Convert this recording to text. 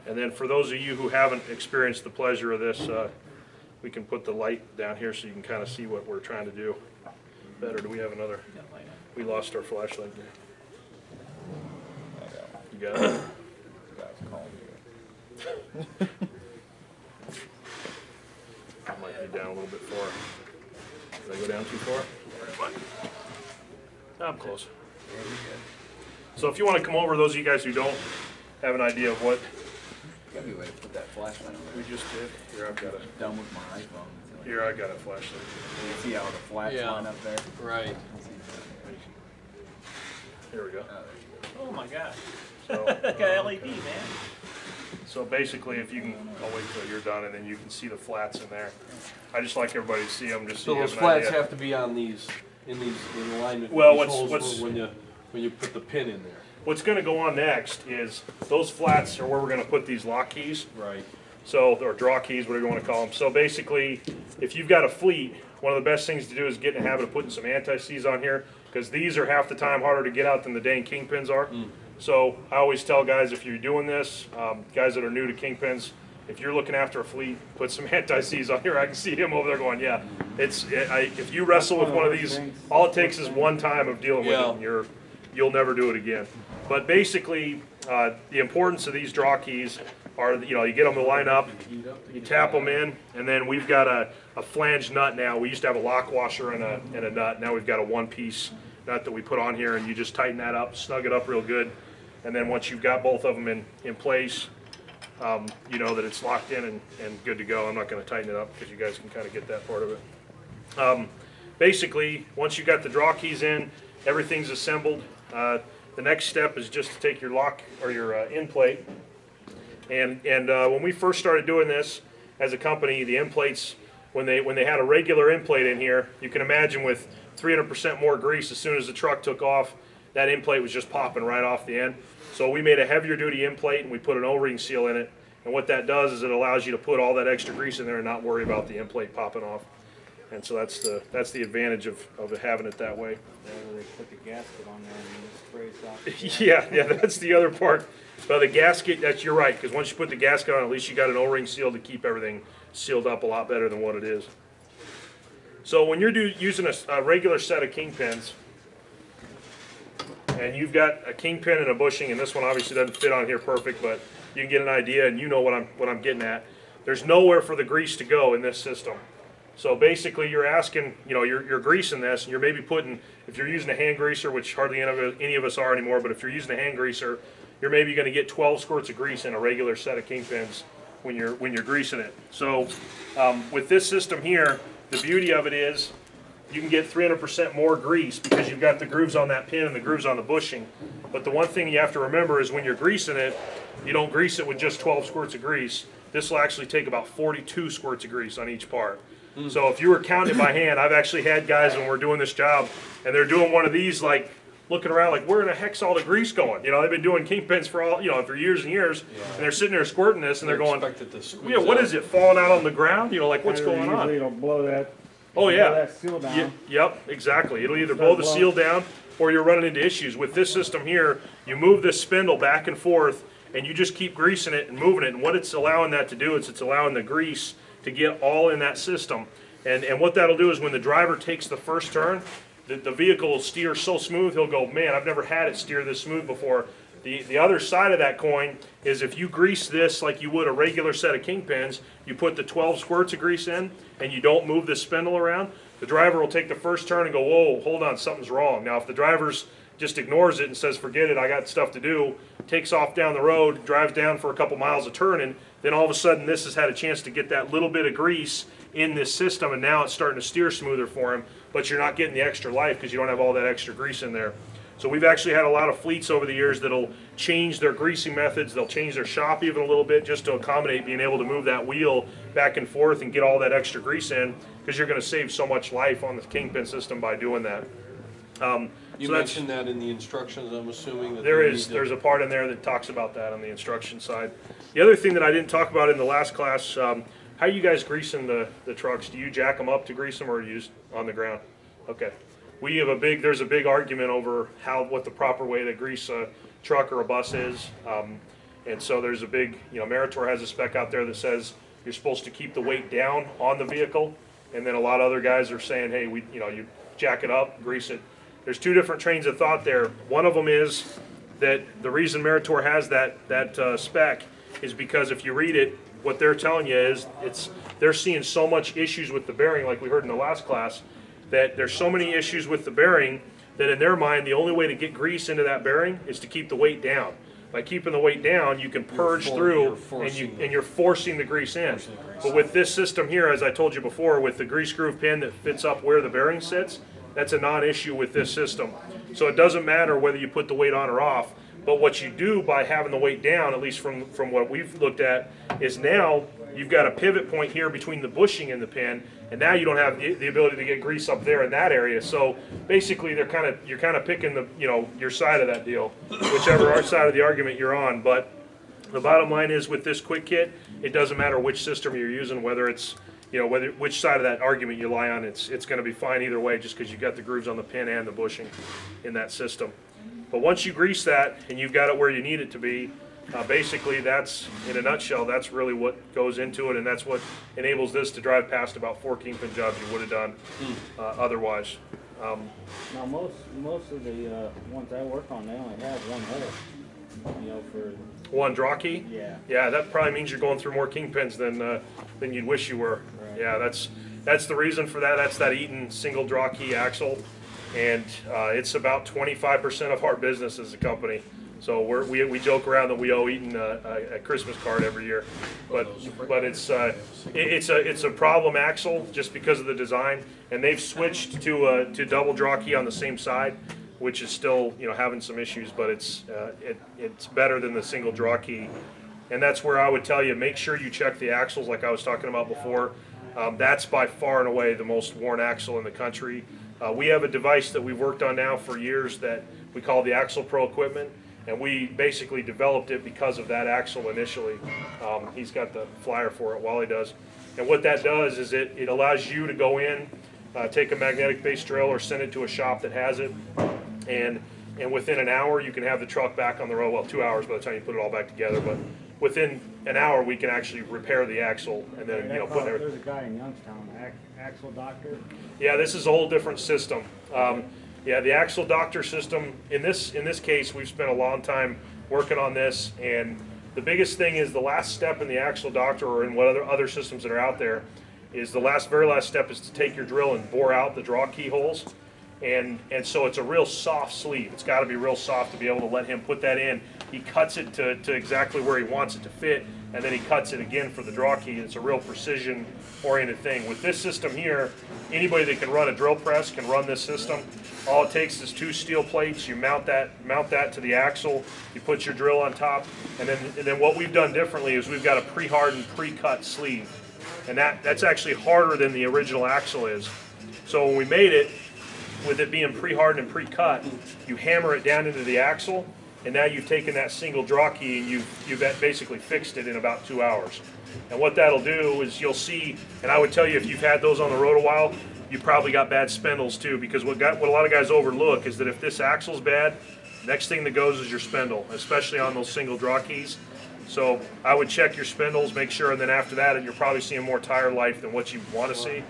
And then for those of you who haven't experienced the pleasure of this, we can put the light down here so you can kind of see what we're trying to do better. Do we have another? We lost our flashlight there. You got it? I might be down a little bit far. Did I go down too far? I'm close. So if you want to come over, those of you guys who don't have an idea of what Got me a way to put that flashlight on we there. just did. Here I've got a Done with my iPhone. here I got a flashlight. You can see how the flats line up there. Right. Here we go. Oh my gosh. So, Like a LED, man. so basically, if you can, I'll wait till you're done, and then you can see the flats in there. I just like everybody to see them, just so So you those have an flats idea. have to be on these, in alignment Well, with these what's- holes when you put the pin in there. What's going to go on next is those flats are where we're going to put these lock keys. Right. So, or draw keys, whatever you want to call them. So basically, if you've got a fleet, one of the best things to do is get in the habit of putting some anti-seize on here, because these are half the time harder to get out than the dang kingpins are. So I always tell guys, if you're doing this, guys that are new to kingpins, if you're looking after a fleet, put some anti-seize on here. I can see him over there going, yeah. If you wrestle with one of these, all it takes is one time of dealing with it, and you'll never do it again. But basically, the importance of these draw keys are, you get them to line up, you tap them in, and then we've got a flange nut now. We used to have a lock washer and a nut. Now we've got a one-piece nut that we put on here, and you just tighten that up, snug it up real good, and then once you've got both of them in place, you know that it's locked in and good to go. I'm not going to tighten it up because you guys can kind of get that part of it. Basically, once you've got the draw keys in, everything's assembled. The next step is just to take your lock or your end plate, and when we first started doing this as a company, the end plates, when they had a regular end plate in here, you can imagine with 300% more grease, as soon as the truck took off, that end plate was just popping right off the end. So we made a heavier duty end plate and we put an O-ring seal in it, and what that does is it allows you to put all that extra grease in there and not worry about the end plate popping off. And so that's the advantage of having it that way. They put the gasket on there and it sprays off. Yeah, that's the other part. Well, the gasket, you're right, because once you put the gasket on, at least you got an O-ring seal to keep everything sealed up a lot better than what it is. So when you're using a regular set of kingpins, and you've got a kingpin and a bushing, and this one obviously doesn't fit on here perfect, but you can get an idea, and you know what I'm getting at. There's nowhere for the grease to go in this system. So basically, you're asking, you're greasing this, and you're maybe putting, if you're using a hand greaser, which hardly any of us are anymore, but if you're using a hand greaser, you're maybe going to get 12 squirts of grease in a regular set of kingpins when you're greasing it. So with this system here, the beauty of it is you can get 300% more grease because you've got the grooves on that pin and the grooves on the bushing. But the one thing you have to remember is when you're greasing it, you don't grease it with just 12 squirts of grease. This will actually take about 42 squirts of grease on each part. So if you were counting it by hand, I've actually had guys when we're doing this job, and they're doing one of these, like looking around like, where in the heck's all the grease going? They've been doing kingpins for for years and years, and they're sitting there squirting this, and they're going, what is it, falling out on the ground? Like, what's going on? Usually it'll blow that. Oh yeah. Blow that seal down. Yep, exactly. It'll either blow the seal down, or you're running into issues. With this system here, you move this spindle back and forth, and you just keep greasing it and moving it. And what it's allowing that to do is it's allowing the grease to get all in that system. And what that'll do is when the driver takes the first turn, the vehicle will steer so smooth, he'll go, man, I've never had it steer this smooth before. The other side of that coin is if you grease this like you would a regular set of kingpins, you put the 12 squirts of grease in, and you don't move the spindle around, the driver will take the first turn and go, whoa, hold on, something's wrong. Now if the driver's just ignores it and says, forget it, I got stuff to do, takes off down the road, drives down for a couple miles of turning, then all of a sudden this has had a chance to get that little bit of grease in this system, and now it's starting to steer smoother for him, but you're not getting the extra life because you don't have all that extra grease in there. So we've actually had a lot of fleets over the years that'll change their greasing methods, they'll change their shop even a little bit just to accommodate being able to move that wheel back and forth and get all that extra grease in, because you're going to save so much life on the kingpin system by doing that. You mentioned that in the instructions, I'm assuming. That there's a part in there that talks about that on the instruction side. The other thing that I didn't talk about in the last class, how are you guys greasing the trucks? Do you jack them up to grease them, or are you on the ground? Okay. There's a big argument over what the proper way to grease a truck or a bus is. And so there's a big, Meritor has a spec out there that says you're supposed to keep the weight down on the vehicle. And then a lot of other guys are saying, hey, you jack it up, grease it. There's two different trains of thought there. One of them is that the reason Meritor has that spec is because if you read it, what they're telling you is they're seeing so much issues with the bearing, like we heard in the last class, that there's so many issues with the bearing that in their mind the only way to get grease into that bearing is to keep the weight down. By keeping the weight down, you can purge through and you're forcing the grease in. But with this system here, as I told you before, with the grease groove pin that fits up where the bearing sits, that's a non-issue with this system. So it doesn't matter whether you put the weight on or off. But what you do by having the weight down, at least from what we've looked at, is now you've got a pivot point here between the bushing and the pin, and now you don't have the ability to get grease up there in that area. So basically, you're kind of picking your side of that deal, whichever side of the argument you're on. But the bottom line is with this quick kit, it doesn't matter which system you're using, whether it's which side of that argument you lie on. It's going to be fine either way, just because you've got the grooves on the pin and the bushing in that system. But once you grease that and you've got it where you need it to be, basically that's, in a nutshell, that's really what goes into it, and that's what enables this to drive past about 4 kingpin jobs you would have done otherwise. Now most of the ones I work on, they only have one hole, for... One draw key? Yeah. Yeah, that probably means you're going through more kingpins than you'd wish you were. Right. Yeah, that's the reason for that. That's that Eaton single draw key axle. And it's about 25% of our business as a company. So we joke around that we owe Eaton a Christmas card every year, but it's a problem axle just because of the design, and they've switched to double draw key on the same side, which is still having some issues, but it's better than the single draw key, and that's where I would tell you, make sure you check the axles like I was talking about before. That's by far and away the most worn axle in the country. We have a device that we've worked on now for years that we call the Axle Pro equipment, and we basically developed it because of that axle initially. He's got the flyer for it, Wally does. And what that does is it allows you to go in, take a magnetic base drill or send it to a shop that has it, and within an hour you can have the truck back on the road. Well, 2 hours by the time you put it all back together, but within an hour we can actually repair the axle and then put it. There's a guy in Youngstown, Axle Doctor. Yeah, this is a whole different system. Yeah, the Axle Doctor system, in this case, we've spent a long time working on this, and the biggest thing is the last step in the Axle Doctor, or in what other systems that are out there, is the very last step is to take your drill and bore out the draw keyholes. And so it's a real soft sleeve. It's got to be real soft to be able to let him put that in. He cuts it to exactly where he wants it to fit, and then he cuts it again for the draw key. It's a real precision-oriented thing. With this system here, anybody that can run a drill press can run this system. All it takes is 2 steel plates. You mount that to the axle. You put your drill on top, and then what we've done differently is we've got a pre-hardened, pre-cut sleeve, and that's actually harder than the original axle is. So when we made it, with it being pre-hardened and pre-cut, you hammer it down into the axle, and now you've taken that single draw key and you've basically fixed it in about 2 hours. And what that'll do is you'll see, and I would tell you if you've had those on the road a while, you probably got bad spindles too, because what a lot of guys overlook is that if this axle's bad, next thing that goes is your spindle, especially on those single draw keys. So I would check your spindles, make sure, and then after that you're probably seeing more tire life than what you want to see.